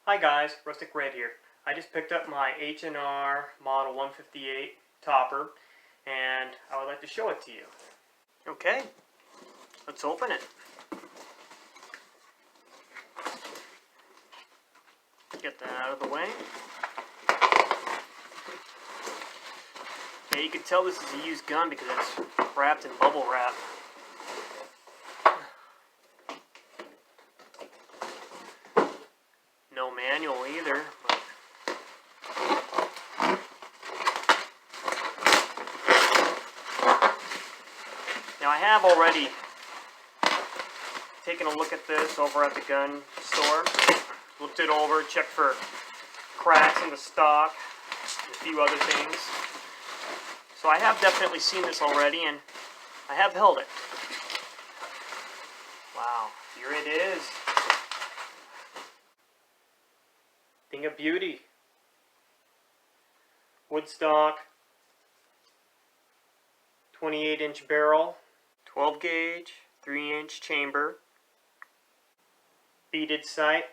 Hi guys, Rustic Red here. I just picked up my H&R Model 158 Topper and I would like to show it to you. Okay, let's open it. Get that out of the way. Yeah, you can tell this is a used gun because it's wrapped in bubble wrap. No manual either. Now I have already taken a look at this over at the gun store. Looked it over, checked for cracks in the stock, and a few other things. So I have definitely seen this already, and I have held it. Wow, here it is. Thing of beauty. Wood stock, 28-inch barrel, 12 gauge, 3-inch chamber, beaded sight,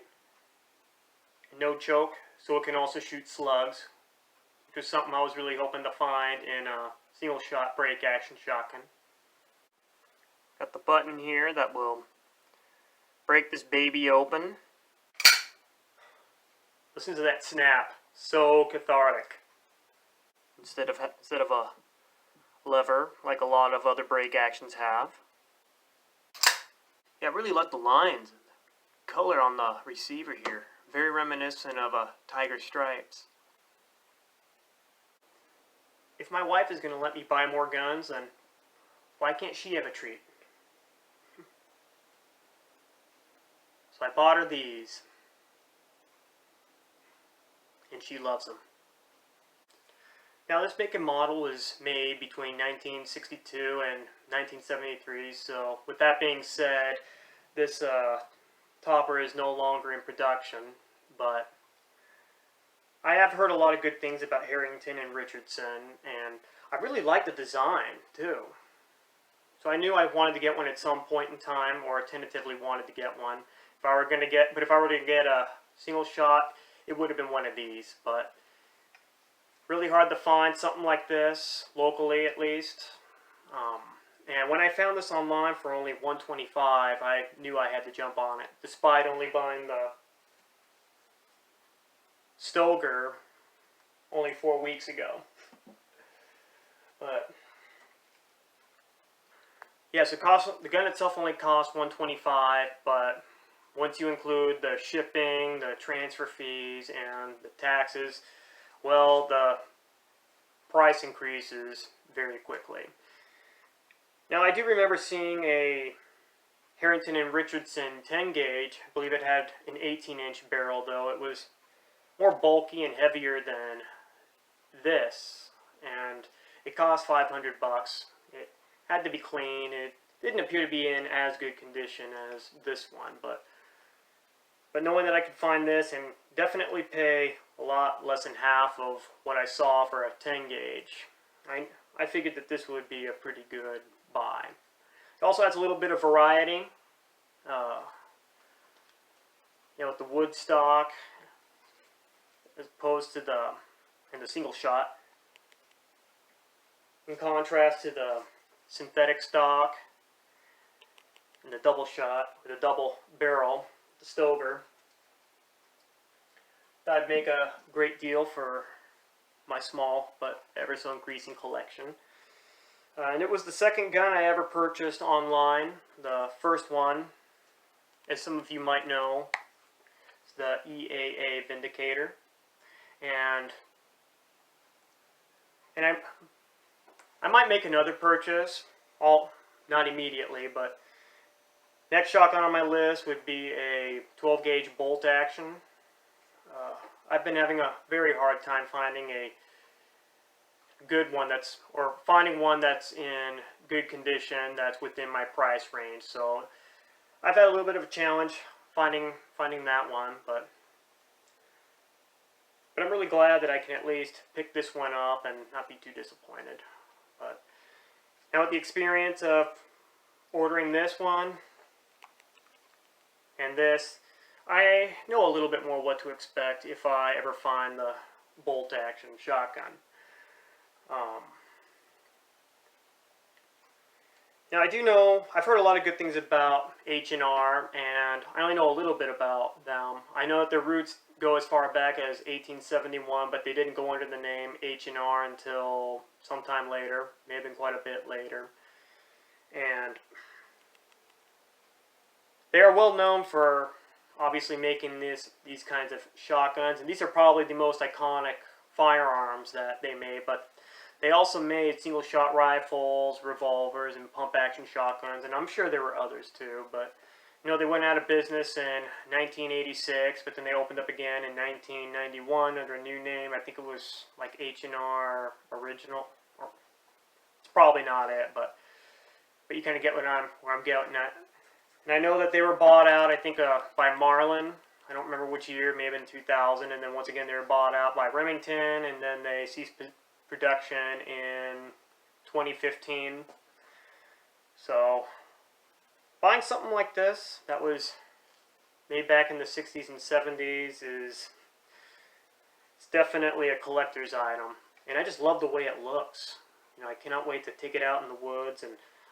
no choke, so it can also shoot slugs, which is something I was really hoping to find in a single shot break action shotgun. Got the button here that will break this baby open. Listen to that snap, so cathartic. Instead of a lever like a lot of other break actions have. Yeah, I really like the lines and the color on the receiver here. Very reminiscent of a tiger stripes. If my wife is going to let me buy more guns, then why can't she have a treat? So I bought her these. And she loves them. Now this make and model was made between 1962 and 1973, so with that being said, this topper is no longer in production, but I have heard a lot of good things about Harrington and Richardson, and I really like the design too. So I knew I wanted to get one at some point in time, or tentatively wanted to get one. If I were to get a single shot, it would have been one of these, but really hard to find something like this, locally at least. And when I found this online for only $125, I knew I had to jump on it, despite only buying the Stoger only 4 weeks ago. But yeah, so the gun itself only cost $125, but once you include the shipping, the transfer fees, and the taxes, well, the price increases very quickly. Now, I do remember seeing a Harrington and Richardson 10 gauge. I believe it had an 18-inch barrel, though. It was more bulky and heavier than this, and it cost $500. It had to be clean. It didn't appear to be in as good condition as this one, but knowing that I could find this and definitely pay a lot less than half of what I saw for a 10 gauge, I figured that this would be a pretty good buy. It also has a little bit of variety. With the wood stock as opposed to the single shot, in contrast to the synthetic stock and the double shot with a double barrel, the Stoger. That'd make a great deal for my small but ever so increasing collection. And it was the second gun I ever purchased online. The first one, as some of you might know, is the EAA Vindicator. And I might make another purchase, not immediately, but next shotgun on my list would be a 12 gauge bolt action. I've been having a very hard time finding a good one finding one that's in good condition that's within my price range. So I've had a little bit of a challenge finding that one, but I'm really glad that I can at least pick this one up and not be too disappointed. But now with the experience of ordering this one and this, I know a little bit more what to expect if I ever find the bolt action shotgun. Now I do know, I've heard a lot of good things about H&R, and I only know a little bit about them. I know that their roots go as far back as 1871, but they didn't go under the name H&R until sometime later, may have been quite a bit later. And they are well known for obviously making these kinds of shotguns, and these are probably the most iconic firearms that they made, but they also made single-shot rifles, revolvers, and pump-action shotguns, and I'm sure there were others too, but you know, they went out of business in 1986, but then they opened up again in 1991 under a new name. I think it was like H&R Original. It's probably not it, but you kind of get where I'm getting at. And I know that they were bought out, I think, by Marlin. I don't remember which year, maybe in 2000. And then once again, they were bought out by Remington, and then they ceased production in 2015. So buying something like this that was made back in the 60s and 70s it's definitely a collector's item. And I just love the way it looks. You know, I cannot wait to take it out in the woods, and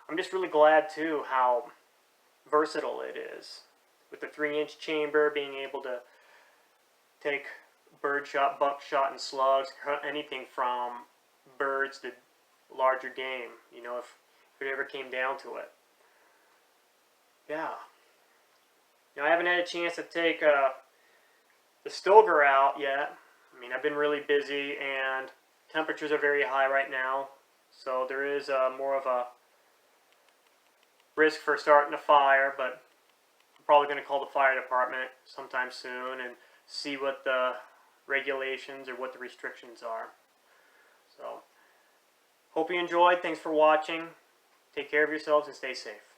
I'm just really glad too how versatile it is, with the 3-inch chamber, being able to take birdshot, buckshot, and slugs, anything from birds to larger game, you know, if it ever came down to it. Yeah. Now, I haven't had a chance to take the Stoker out yet. I mean, I've been really busy, and temperatures are very high right now, so there is more of a risk for starting a fire, but I'm probably going to call the fire department sometime soon and see what the regulations or what the restrictions are. So, hope you enjoyed. Thanks for watching. Take care of yourselves and stay safe.